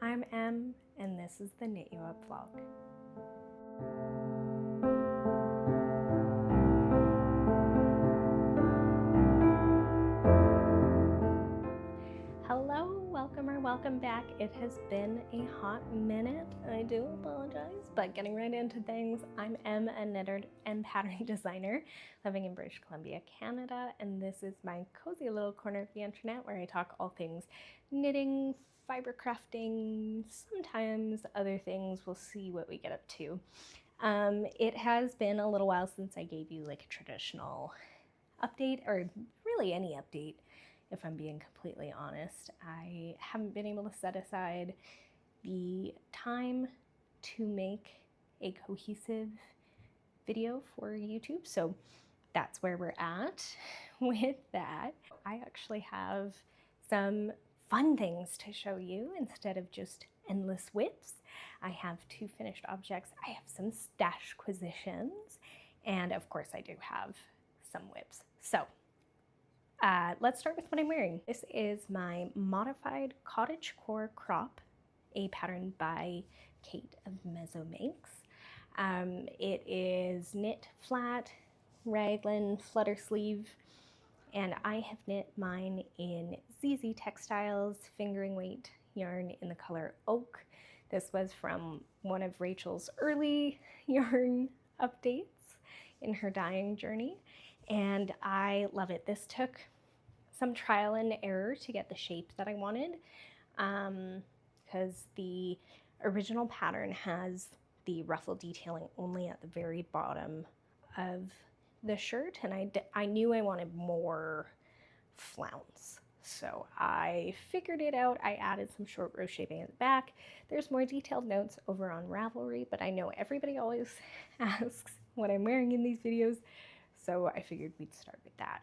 I'm Em, and this is the Knit You Up vlog. Hello, welcome or welcome back. It has been a hot minute. I do apologize, but getting right into things, I'm Em, a knitter and patterning designer living in British Columbia, Canada, and this is my cozy little corner of the internet where I talk all things knitting, fiber crafting, sometimes other things. We'll see what we get up to. It has been a little while since I gave you like a traditional update, or really any update. If I'm being completely honest, I haven't been able to set aside the time to make a cohesive video for YouTube, so that's where we're at with that. I actually have some fun things to show you instead of just endless whips. I have 2 finished objects, I have some stashquisitions, and of course I do have some whips. So let's start with what I'm wearing. This is my modified cottagecore crop, a pattern by Kate of Mezzo Makes. It is knit flat, raglan, flutter sleeve, and I have knit mine in ZZ Textiles fingering weight yarn in the color oak. This was from one of Rachel's early yarn updates in her dyeing journey, and I love it. This took some trial and error to get the shape that I wanted, because the original pattern has the ruffle detailing only at the very bottom of the shirt, and I knew I wanted more flounce. So I figured it out. I added some short row shaping at the back. There's more detailed notes over on Ravelry, but I know everybody always asks what I'm wearing in these videos, so I figured we'd start with that.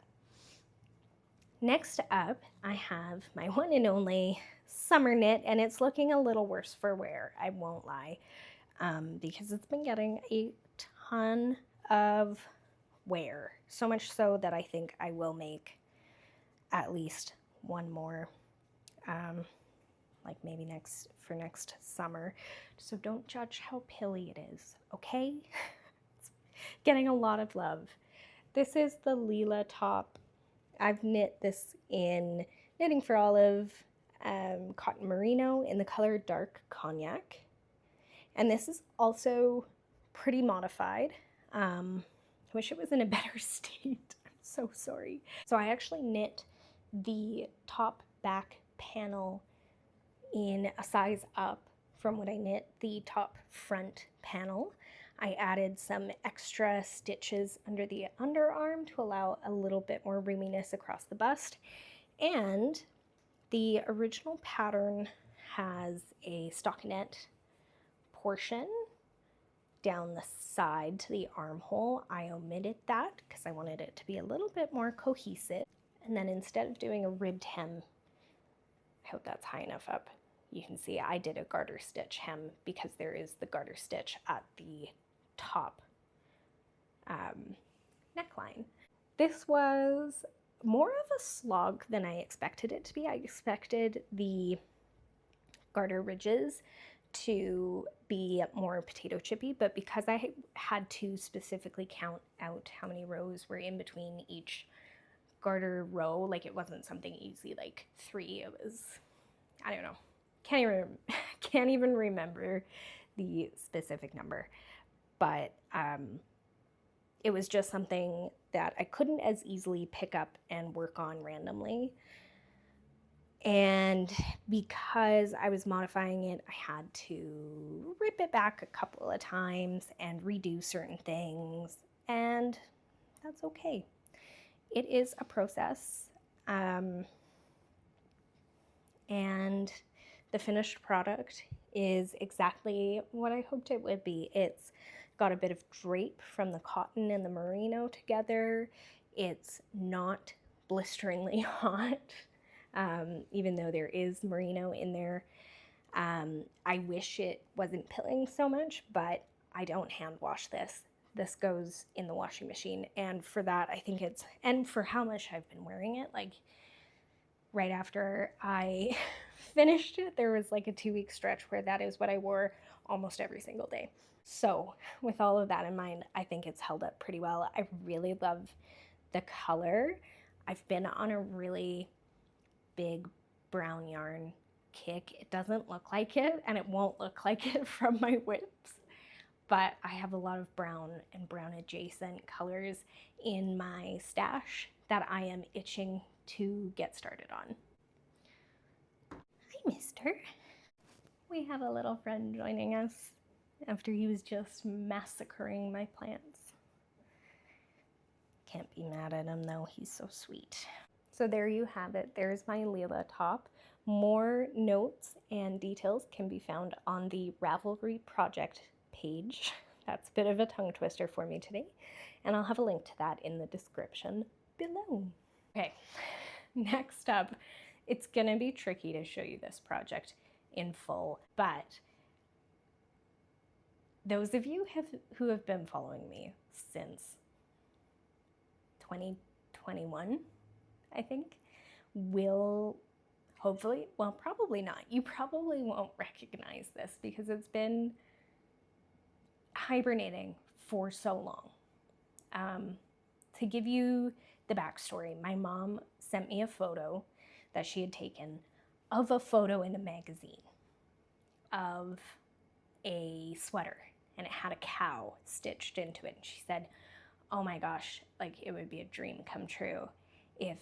Next up, I have my one and only summer knit, and it's looking a little worse for wear, I won't lie, because it's been getting a ton of wear. So much so that I think I will make at least one more, like maybe for next summer. So don't judge how pilly it is, okay? It's getting a lot of love. This is the Leela top. I've knit this in Knitting for Olive cotton merino in the color dark cognac, and this is also pretty modified. I wish it was in a better state. I'm so sorry. So I actually knit the top back panel in a size up from what I knit the top front panel. I added some extra stitches under the underarm to allow a little bit more roominess across the bust. And the original pattern has a stockinette portion down the side to the armhole. I omitted that because I wanted it to be a little bit more cohesive. And then instead of doing a ribbed hem, I hope that's high enough up, you can see I did a garter stitch hem because there is the garter stitch at the top neckline. This was more of a slog than I expected it to be. I expected the garter ridges to be more potato chippy, but because I had to specifically count out how many rows were in between each garter row, like it wasn't something easy like 3, it was, I don't know, can't even remember the specific number, but it was just something that I couldn't as easily pick up and work on randomly. And because I was modifying it, I had to rip it back a couple of times and redo certain things, and that's okay. It is a process, and the finished product is exactly what I hoped it would be. It's got a bit of drape from the cotton and the merino together. It's not blisteringly hot, even though there is merino in there. I wish it wasn't pilling so much, but I don't hand wash this. This goes in the washing machine, and for that I think and for how much I've been wearing it, like right after I finished it. There was like a 2-week stretch where that is what I wore almost every single day. So with all of that in mind, I think it's held up pretty well. I really love the color. I've been on a really big brown yarn kick. It doesn't look like it, and it won't look like it from my whips, but I have a lot of brown and brown adjacent colors in my stash that I am itching to get started on. Hi, mister. We have a little friend joining us after he was just massacring my plants. Can't be mad at him though, he's so sweet. So there you have it. There's my Leela top. More notes and details can be found on the Ravelry project page. That's a bit of a tongue twister for me today, and I'll have a link to that in the description below. Okay, next up, it's gonna be tricky to show you this project in full, but those of you who have been following me since 2021, I think, will hopefully, well, probably not. You probably won't recognize this because it's been hibernating for so long. To give you the backstory, my mom sent me a photo that she had taken of a photo in a magazine of a sweater, and it had a cow stitched into it. And she said, oh my gosh, like it would be a dream come true if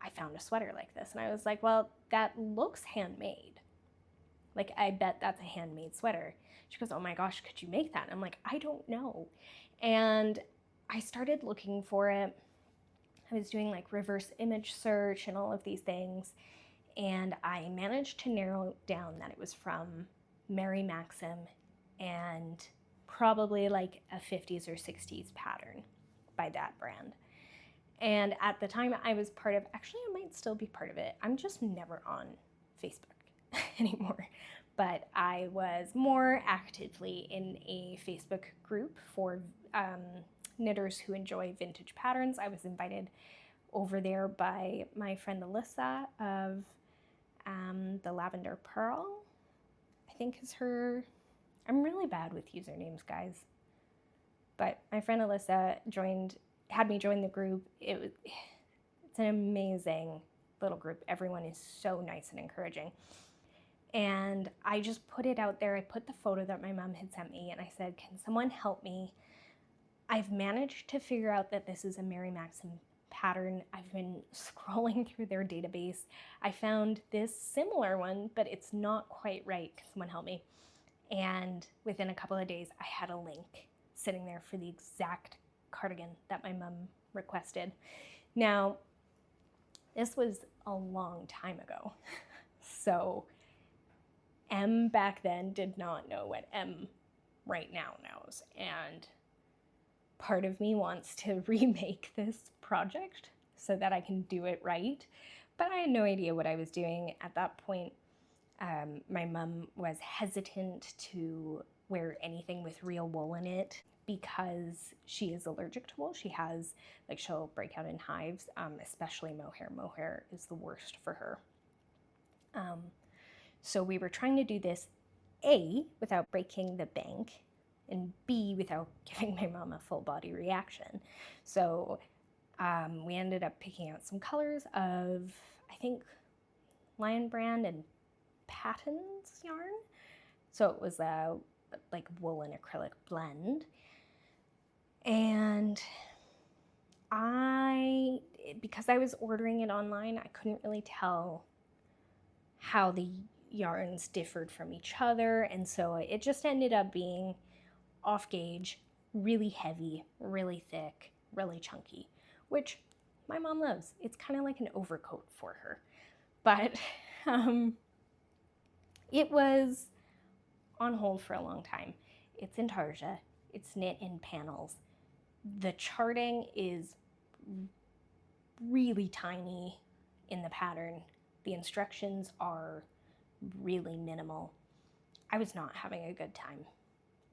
I found a sweater like this. And I was like, well, that looks handmade. Like, I bet that's a handmade sweater. She goes, oh my gosh, could you make that? And I'm like, I don't know. And I started looking for it. I was doing like reverse image search and all of these things. And I managed to narrow down that it was from Mary Maxim and probably like a 50s or 60s pattern by that brand. And at the time I was part of, actually I might still be part of it, I'm just never on Facebook anymore, but I was more actively in a Facebook group for knitters who enjoy vintage patterns. I was invited over there by my friend Alyssa of the Lavender Pearl, I think is her. I'm really bad with usernames, guys. But my friend Alyssa had me join the group. It's an amazing little group. Everyone is so nice and encouraging. And I just put it out there. I put the photo that my mom had sent me, and I said, can someone help me? I've managed to figure out that this is a Mary Maxim pattern. I've been scrolling through their database. I found this similar one, but it's not quite right. Can someone help me? And within a couple of days, I had a link sitting there for the exact cardigan that my mom requested. Now, this was a long time ago. So M back then did not know what M right now knows. And part of me wants to remake this project so that I can do it right. But I had no idea what I was doing at that point. My mom was hesitant to wear anything with real wool in it because she is allergic to wool. She has, like, she'll break out in hives, especially mohair. Mohair is the worst for her. So we were trying to do this, A, without breaking the bank, and B, without giving my mom a full body reaction. So we ended up picking out some colors of, I think, Lion Brand and Patton's yarn. So it was a like wool and acrylic blend. And because I was ordering it online, I couldn't really tell how the yarns differed from each other. And so it just ended up being off gauge, really heavy, really thick, really chunky, which my mom loves. It's kind of like an overcoat for her. But it was on hold for a long time. It's in tarsia. It's knit in panels. The charting is really tiny in the pattern. The instructions are really minimal. I was not having a good time.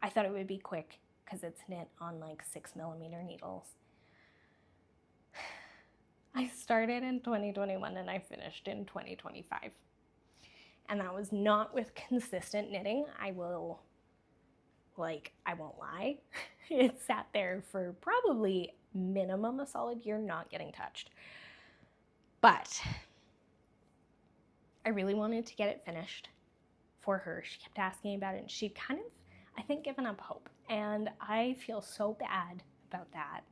I thought it would be quick because it's knit on like 6mm needles. I started in 2021 and I finished in 2025. And that was not with consistent knitting. I won't lie. It sat there for probably minimum a solid year not getting touched. But I really wanted to get it finished for her. She kept asking about it, and she'd kind of, I think, given up hope. And I feel so bad about that.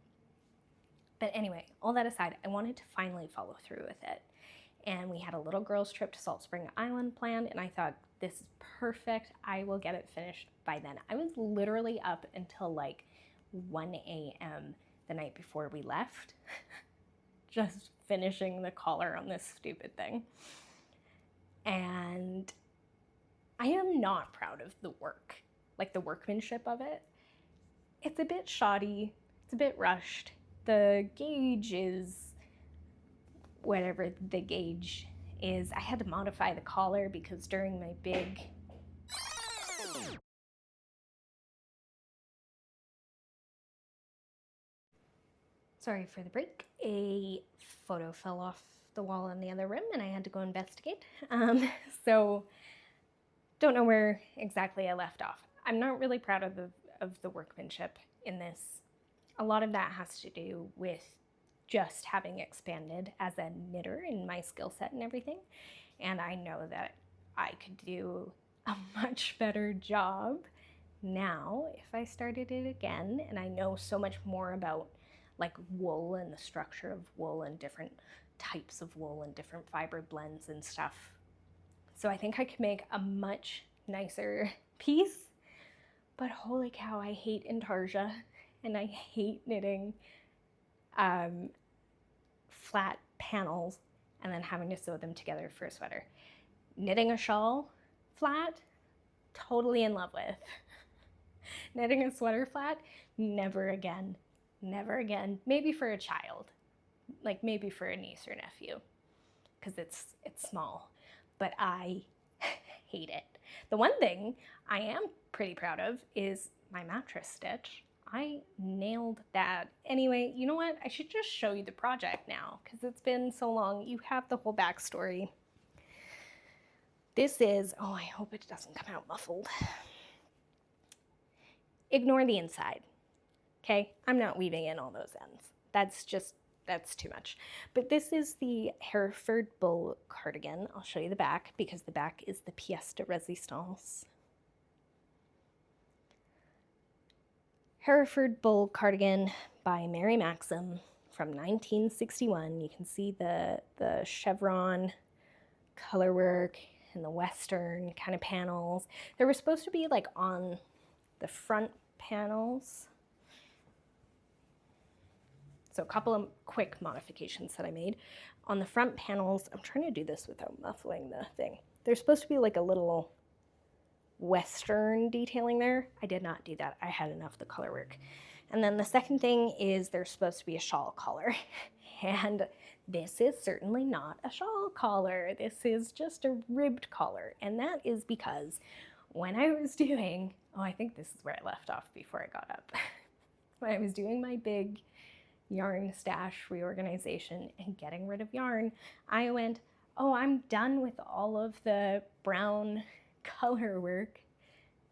But anyway, all that aside, I wanted to finally follow through with it. And we had a little girls' trip to Salt Spring Island planned, and I thought, this is perfect. I will get it finished by then. I was literally up until like 1 a.m. the night before we left, just finishing the collar on this stupid thing. And I am not proud of the work, like the workmanship of it. It's a bit shoddy, it's a bit rushed. The gauge is whatever the gauge is. I had to modify the collar because during my big sorry for the break, a photo fell off the wall in the other room and I had to go investigate. So don't know where exactly I left off. I'm not really proud of the workmanship in this. A lot of that has to do with just having expanded as a knitter in my skill set and everything. And I know that I could do a much better job now if I started it again. And I know so much more about like wool and the structure of wool and different types of wool and different fiber blends and stuff. So I think I could make a much nicer piece. But holy cow, I hate intarsia and I hate knitting flat panels and then having to sew them together for a sweater. Knitting a shawl flat, totally in love with. Knitting a sweater flat, never again. Never again. Maybe for a child, like maybe for a niece or nephew, because it's small, but I hate it. The one thing I am pretty proud of is my mattress stitch. I nailed that. Anyway, you know what? I should just show you the project now because it's been so long. You have the whole backstory. This is, oh, I hope it doesn't come out muffled. Ignore the inside, okay? I'm not weaving in all those ends. That's too much. But this is the Hereford Bull cardigan. I'll show you the back because the back is the pièce de résistance. Hereford Bull cardigan by Mary Maxim from 1961. You can see the chevron color work and the Western kind of panels. They were supposed to be like on the front panels. So a couple of quick modifications that I made. On the front panels, I'm trying to do this without muffling the thing. There's supposed to be like a little Western detailing there. I did not do that. I had enough of the color work. And then the second thing is there's supposed to be a shawl collar. And this is certainly not a shawl collar. This is just a ribbed collar. And that is because when I was doing, oh, I think this is where I left off before I got up. When I was doing my big yarn stash reorganization and getting rid of yarn, I went, oh, I'm done with all of the brown color work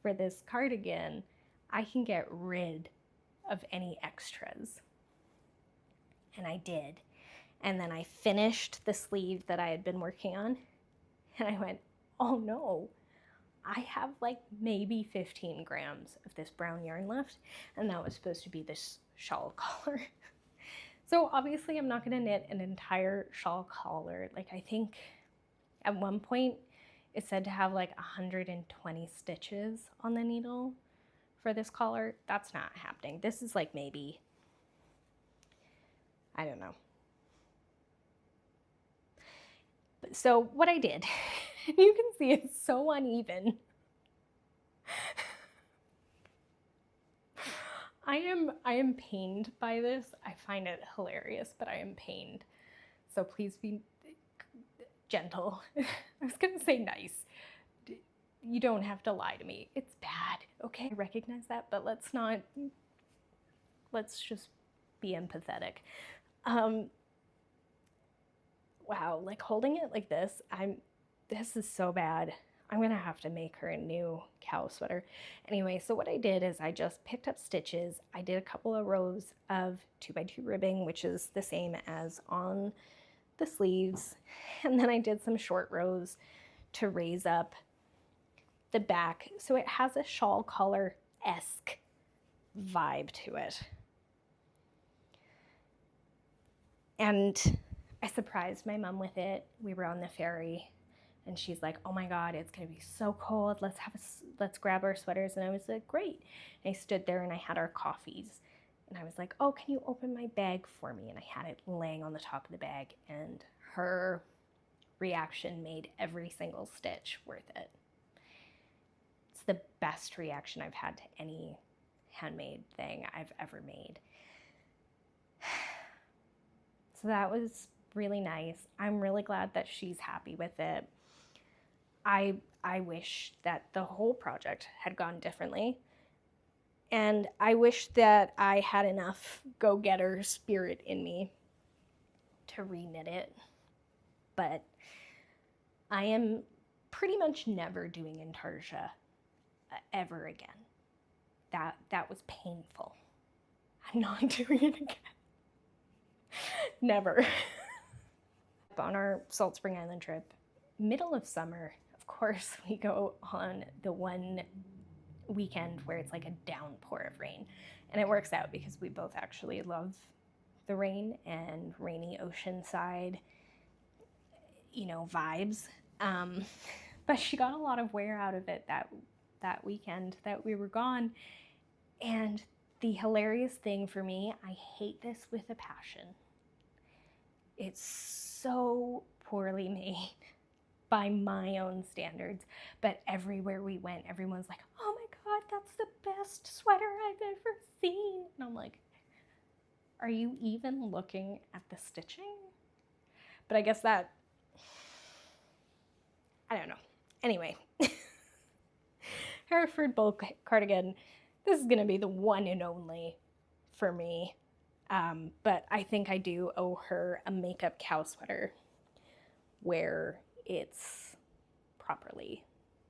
for this cardigan. I can get rid of any extras. And I did. And then I finished the sleeve that I had been working on. And I went, oh no, I have like maybe 15 grams of this brown yarn left. And that was supposed to be this shawl collar. So obviously I'm not going to knit an entire shawl collar. Like I think at one point it said to have like 120 stitches on the needle for this collar. That's not happening. This is like maybe, I don't know. But so what I did, you can see it's so uneven. I am pained by this. I find it hilarious, but I am pained. So please be gentle. I was gonna say nice. You don't have to lie to me. It's bad, okay? I recognize that, but let's just be empathetic. Wow, like holding it like this, I'm this is so bad. I'm gonna have to make her a new cow sweater. Anyway, so what I did is I just picked up stitches. I did a couple of rows of 2x2 ribbing, which is the same as on the sleeves. And then I did some short rows to raise up the back so it has a shawl collar-esque vibe to it. And I surprised my mom with it. We were on the ferry and she's like, oh my God, it's gonna be so cold. Let's grab our sweaters. And I was like, great. And I stood there and I had our coffees and I was like, oh, can you open my bag for me? And I had it laying on the top of the bag, and her reaction made every single stitch worth it. It's the best reaction I've had to any handmade thing I've ever made. So that was really nice. I'm really glad that she's happy with it. I wish that the whole project had gone differently. And I wish that I had enough go-getter spirit in me to reknit it. But I am pretty much never doing intarsia ever again. That was painful. I'm not doing it again. Never. On our Salt Spring Island trip, middle of summer, of course, we go on the one weekend where it's like a downpour of rain. And it works out because we both actually love the rain and rainy oceanside, vibes. But she got a lot of wear out of it that weekend that we were gone. And the hilarious thing for me, I hate this with a passion. It's so poorly made by my own standards, but everywhere we went, everyone's like, oh my God, that's the best sweater I've ever seen. And I'm like, are you even looking at the stitching? But I guess I don't know. Anyway, Hereford bulk cardigan, this is gonna be the one and only for me. But I think I do owe her a makeup cow sweater where it's properly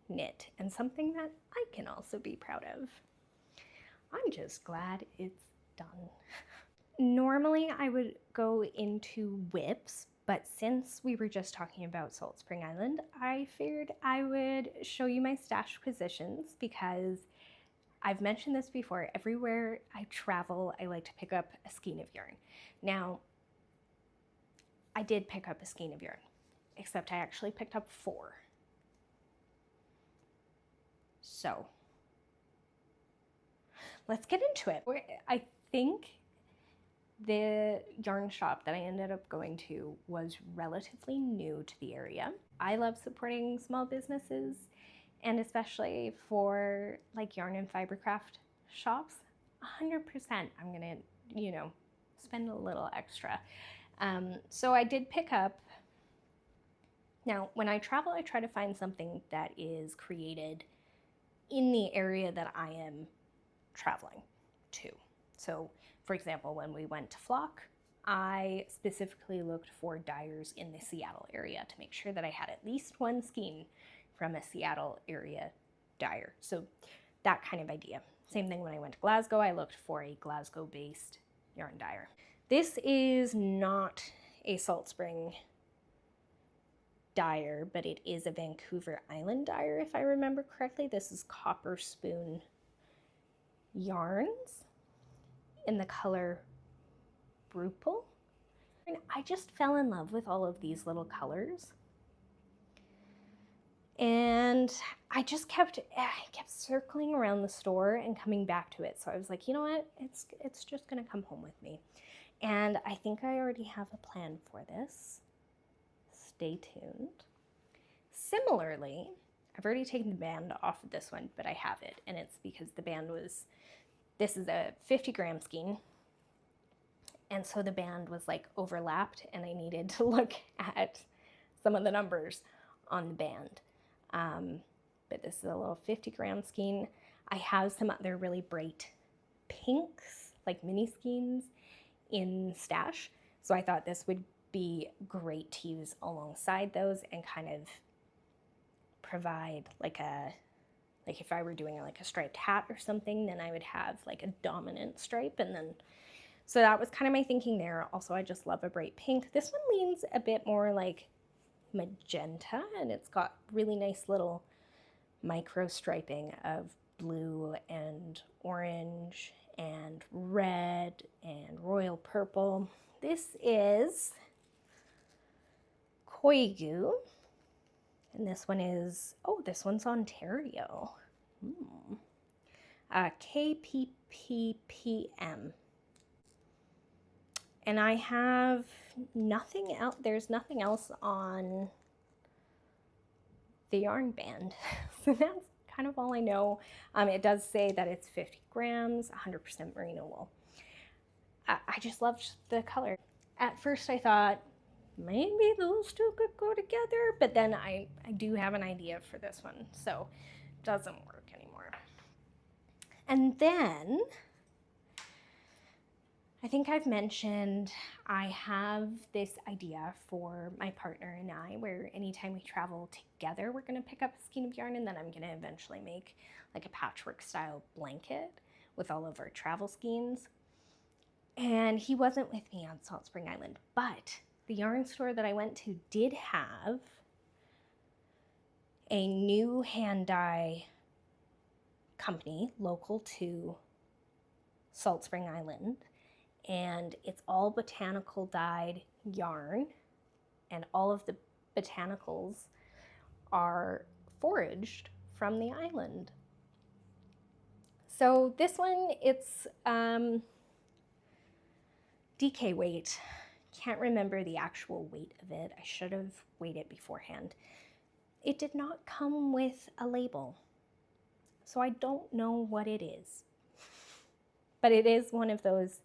knit and something that I can also be proud of. I'm just glad it's done. Normally I would go into whips, but since we were just talking about Salt Spring Island, I figured I would show you my stashquisitions because I've mentioned this before. Everywhere I travel, I like to pick up a skein of yarn. Now, I did pick up a skein of yarn, except I actually picked up 4. So, let's get into it. I think the yarn shop that I ended up going to was relatively new to the area. I love supporting small businesses, and especially for like yarn and fibercraft shops, 100% I'm gonna, spend a little extra. So I did pick up. Now, when I travel, I try to find something that is created in the area that I am traveling to. So, for example, when we went to Flock, I specifically looked for Dyers in the Seattle area to make sure that I had at least one skein from a Seattle area dyer. So that kind of idea. Same thing when I went to Glasgow, I looked for a Glasgow-based yarn dyer. This is not a Salt Spring dyer, but it is a Vancouver Island dyer, if I remember correctly. This is Copper Spoon yarns in the color Brupal. And I just fell in love with all of these little colors. And I kept circling around the store and coming back to it. So I was like, you know what? It's just gonna come home with me. And I think I already have a plan for this. Stay tuned. Similarly, I've already taken the band off of this one, but I have it. And it's because the band this is a 50-gram skein. And so the band was like overlapped and I needed to look at some of the numbers on the band. But this is a little 50-gram skein. I have some other really bright pinks, like mini skeins in stash. So I thought this would be great to use alongside those and kind of provide like if I were doing like a striped hat or something, then I would have like a dominant stripe, and then, so that was kind of my thinking there. Also, I just love a bright pink. This one leans a bit more like magenta, and it's got really nice little micro striping of blue and orange and red and royal purple. This is Koigu, and this one is, oh, this one's Ontario. KPPPM. And I have nothing else, there's nothing else on the yarn band. So that's kind of all I know. It does say that it's 50 grams, 100% merino wool. I just loved the color. At first I thought maybe those two could go together, but then I do have an idea for this one, so it doesn't work anymore. And then I think I've mentioned I have this idea for my partner and I, where anytime we travel together, we're going to pick up a skein of yarn, and then I'm going to eventually make like a patchwork style blanket with all of our travel skeins. And he wasn't with me on Salt Spring Island, but the yarn store that I went to did have a new hand dye company local to Salt Spring Island, and it's all botanical dyed yarn, and all of the botanicals are foraged from the island. So this one, it's DK weight. Can't remember the actual weight of it. I should have weighed it beforehand. It did not come with a label, so I don't know what it is. But it is one of those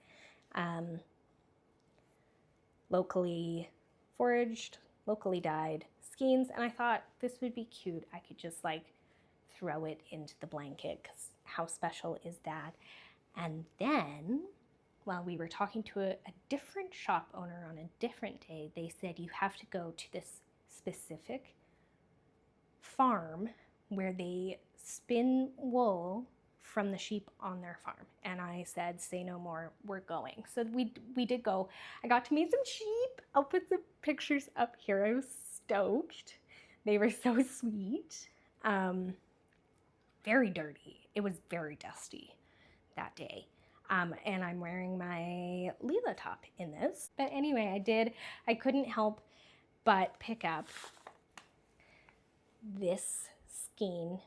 locally foraged, locally dyed skeins, and I thought this would be cute. I could just like throw it into the blanket, because how special is that? And then while we were talking to a different shop owner on a different day, they said you have to go to this specific farm where they spin wool from the sheep on their farm. And I said, say no more, we're going. So we did go. I got to meet some sheep. I'll put some pictures up here. I was stoked. They were so sweet. Very dirty. It was very dusty that day. And I'm wearing my Leela top in this. But anyway, I couldn't help but pick up this skein.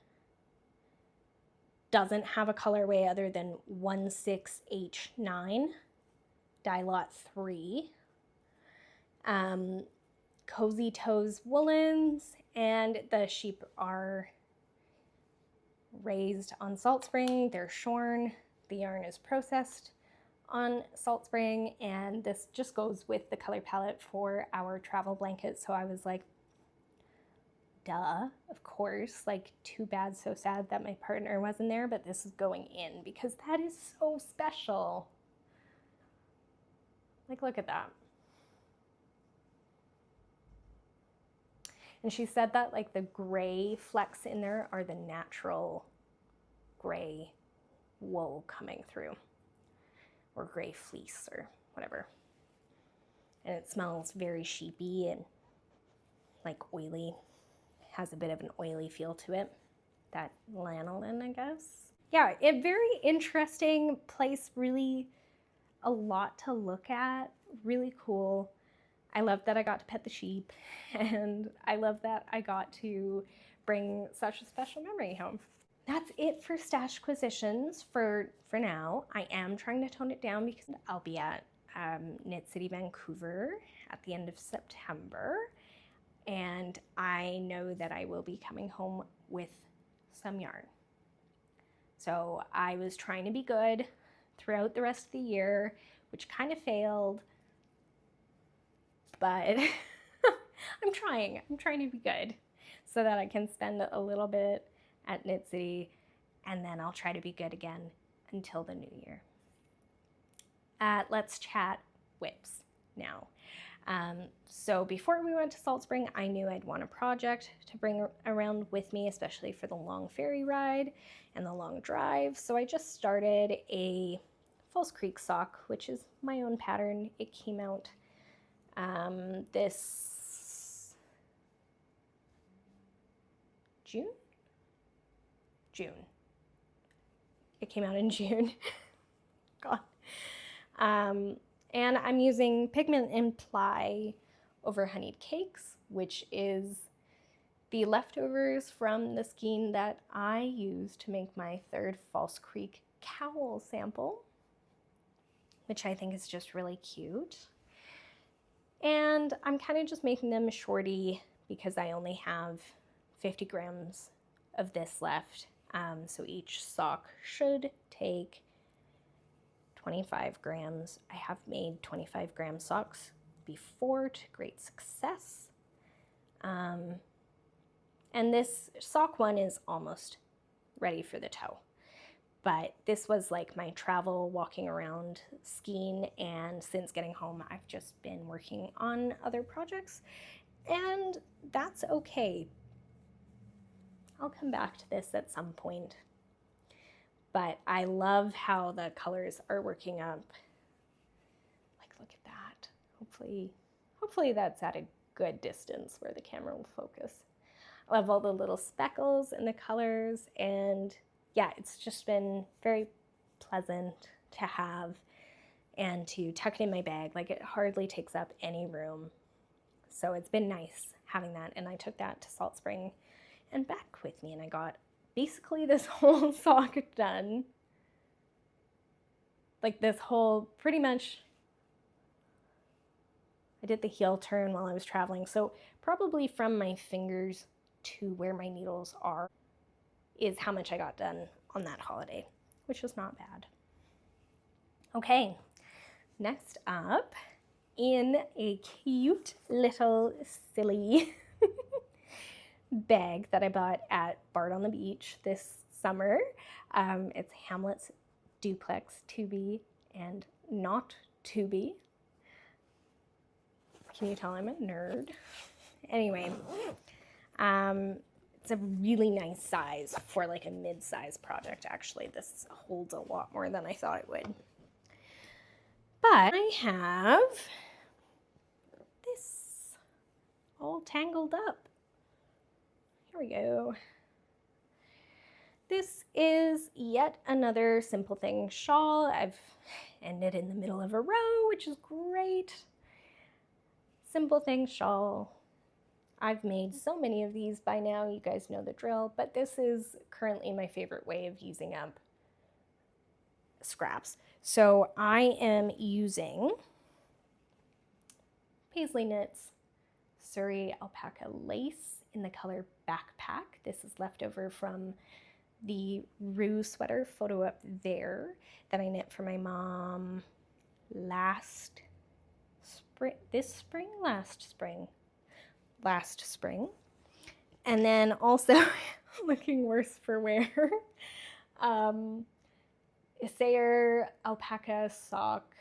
Doesn't have a colorway other than 16H9, dye lot 3. Cozy Toes woolens, and the sheep are raised on Salt Spring. They're shorn. The yarn is processed on Salt Spring, and this just goes with the color palette for our travel blanket. So I was like, duh, of course, like too bad, so sad that my partner wasn't there, but this is going in because that is so special. Like, look at that. And she said that like the gray flecks in there are the natural gray wool coming through, or gray fleece or whatever. And it smells very sheepy and like oily. Has a bit of an oily feel to it. That lanolin, I guess. Yeah, a very interesting place, really a lot to look at, really cool. I love that I got to pet the sheep, and I love that I got to bring such a special memory home. That's it for stashquisitions for now. I am trying to tone it down because I'll be at Knit City, Vancouver at the end of September. And I know that I will be coming home with some yarn. So I was trying to be good throughout the rest of the year, which kind of failed, but I'm trying to be good so that I can spend a little bit at Knit City, and then I'll try to be good again until the new year. Let's chat whips now. So before we went to Salt Spring, I knew I'd want a project to bring around with me, especially for the long ferry ride and the long drive. So I just started a False Creek sock, which is my own pattern. It came out this June? It came out in June. God. And I'm using pigment and ply over honeyed cakes, which is the leftovers from the skein that I used to make my third False Creek cowl sample, which I think is just really cute. And I'm kind of just making them shorty because I only have 50 grams of this left. So each sock should take 25 grams. I have made 25-gram socks before to great success. And this sock one is almost ready for the toe. But this was like my travel walking around skein, and since getting home, I've just been working on other projects, and that's okay. I'll come back to this at some point. But I love how the colors are working up. Like, look at that. Hopefully that's at a good distance where the camera will focus. I love all the little speckles and the colors, and yeah, it's just been very pleasant to have and to tuck it in my bag. Like, it hardly takes up any room. So it's been nice having that, and I took that to Salt Spring and back with me, and I got basically this whole sock done. Like, this whole, pretty much, I did the heel turn while I was traveling, so probably from my fingers to where my needles are is how much I got done on that holiday, which was not bad. Okay, next up, in a cute little silly bag that I bought at Bard on the Beach this summer. It's Hamlet's Duplex 2B and not 2B. Can you tell I'm a nerd? Anyway, it's a really nice size for like a mid-size project. Actually, this holds a lot more than I thought it would. But I have this all tangled up. Here we go. This is yet another Simple Thing shawl. I've ended in the middle of a row, which is great. Simple Thing shawl. I've made so many of these by now, you guys know the drill, but this is currently my favorite way of using up scraps. So I am using Paisley Knits Surrey Alpaca Lace in the color Backpack. This is leftover from the Rue sweater photo up there that I knit for my mom last spring. And then also, looking worse for wear, Sayer alpaca sock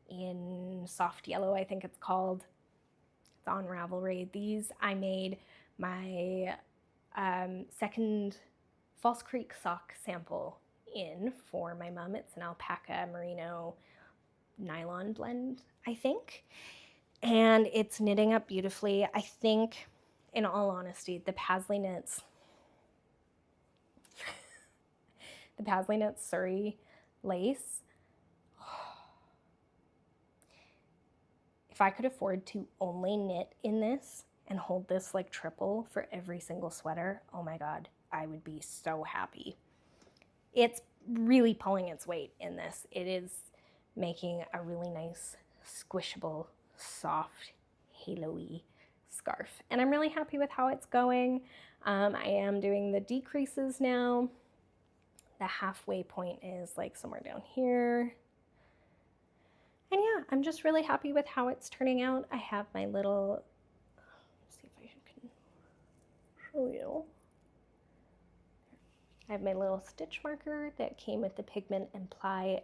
in soft yellow, I think it's called. It's on Ravelry. These I made my second False Creek sock sample in for my mom. It's an alpaca merino nylon blend, I think. And it's knitting up beautifully. I think, in all honesty, the Paisley Knits Surrey lace, if I could afford to only knit in this and hold this like triple for every single sweater, oh my God, I would be so happy. It's really pulling its weight in this. It is making a really nice, squishable, soft, halo-y scarf. And I'm really happy with how it's going. I am doing the decreases now. The halfway point is like somewhere down here. And yeah, I'm just really happy with how it's turning out. I have my little, let's see if I can show you. I have my little stitch marker that came with the Pigment and Ply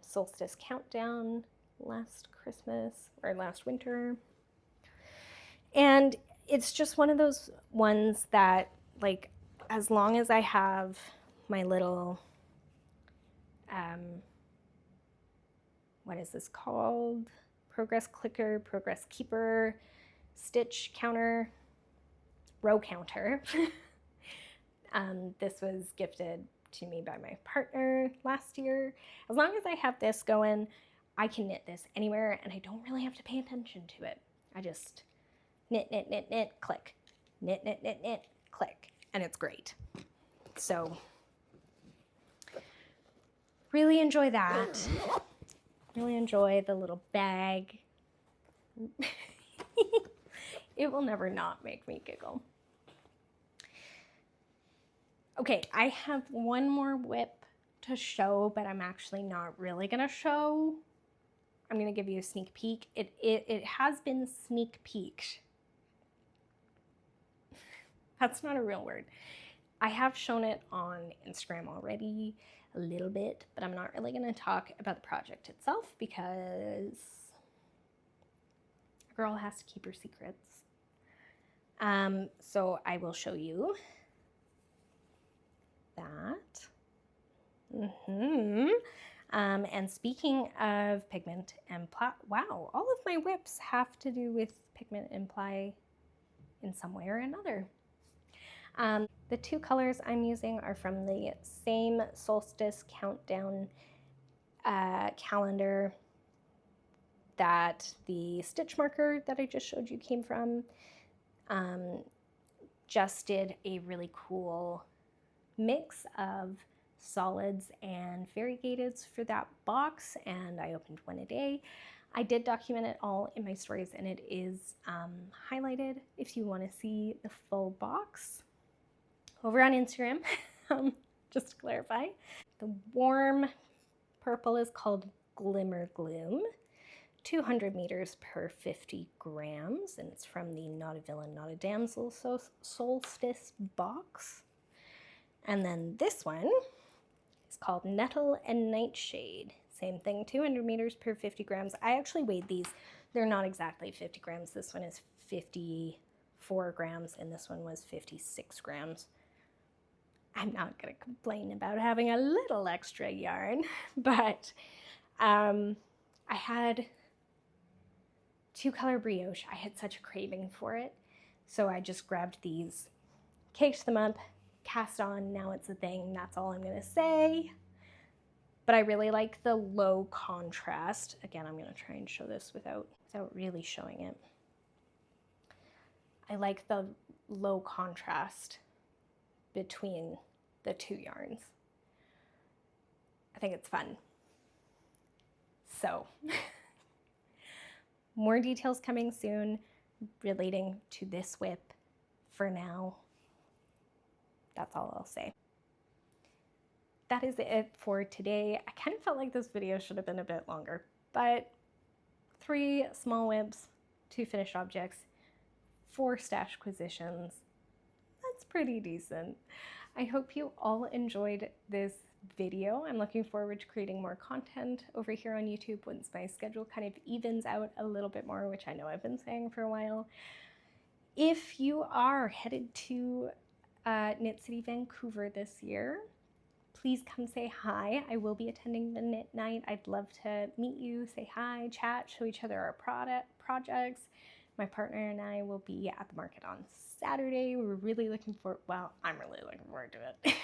Solstice Countdown last Christmas or last winter. And it's just one of those ones that, like, as long as I have my little, what is this called? Progress clicker, progress keeper, stitch counter, row counter. This was gifted to me by my partner last year. As long as I have this going, I can knit this anywhere and I don't really have to pay attention to it. I just knit, knit, knit, knit, click. Knit, knit, knit, knit, click. And it's great. So really enjoy that. Really enjoy the little bag. It will never not make me giggle. Okay, I have one more whip to show, but I'm actually not really gonna show. I'm gonna give you a sneak peek. It has been sneak peeked. That's not a real word. I have shown it on Instagram already a little bit, but I'm not really gonna talk about the project itself because a girl has to keep her secrets. So I will show you that. And speaking of pigment and ply, wow, all of my whips have to do with pigment and ply in some way or another. The two colors I'm using are from the same solstice countdown calendar that the stitch marker that I just showed you came from. Just did a really cool mix of solids and variegateds for that box, and I opened one a day. I did document it all in my stories, and it is highlighted if you want to see the full box over on Instagram. Just to clarify, the warm purple is called Glimmer Gloom, 200 meters per 50 grams, and it's from the Not a Villain, Not a Damsel Solstice box. And then this one is called Nettle and Nightshade. Same thing, 200 meters per 50 grams. I actually weighed these. They're not exactly 50 grams. This one is 54 grams, and this one was 56 grams. I'm not going to complain about having a little extra yarn, but I had two-color brioche. I had such a craving for it, so I just grabbed these, caked them up, cast on. Now it's a thing. That's all I'm going to say. But I really like the low contrast. Again, I'm going to try and show this without really showing it. I like the low contrast between the two yarns. I think it's fun. So, more details coming soon relating to this whip. For now, that's all I'll say. That is it for today. I kind of felt like this video should have been a bit longer, but 3 small whips, 2 finished objects, 4 stashquisitions. That's pretty decent. I hope you all enjoyed this video. I'm looking forward to creating more content over here on YouTube once my schedule kind of evens out a little bit more, which I know I've been saying for a while. If you are headed to Knit City, Vancouver this year, please come say hi. I will be attending the Knit Night. I'd love to meet you, say hi, chat, show each other our projects. My partner and I will be at the market on Saturday. We're really looking forward, well, I'm really looking forward to it.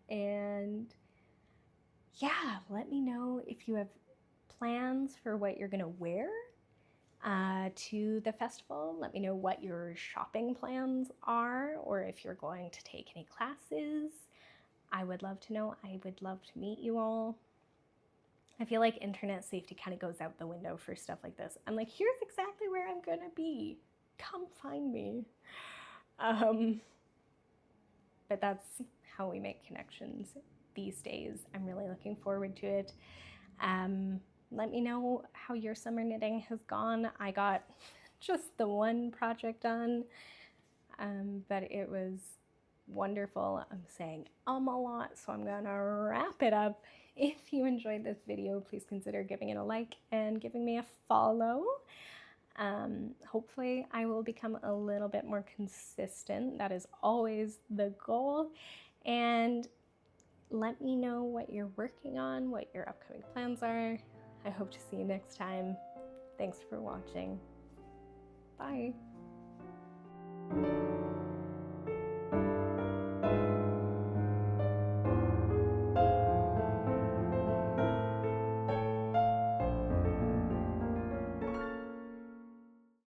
And yeah, let me know if you have plans for what you're gonna wear to the festival. Let me know what your shopping plans are, or if you're going to take any classes. I would love to know. I would love to meet you all. I feel like internet safety kind of goes out the window for stuff like this. I'm like, here's exactly where I'm gonna be. Come find me. But that's how we make connections these days. I'm really looking forward to it. Let me know how your summer knitting has gone. I got just the one project done, but it was wonderful. I'm saying a lot, so I'm gonna wrap it up. If you enjoyed this video, please consider giving it a like and giving me a follow. Hopefully I will become a little bit more consistent. That is always the goal. And let me know what you're working on, what your upcoming plans are. I hope to see you next time. Thanks for watching. Bye.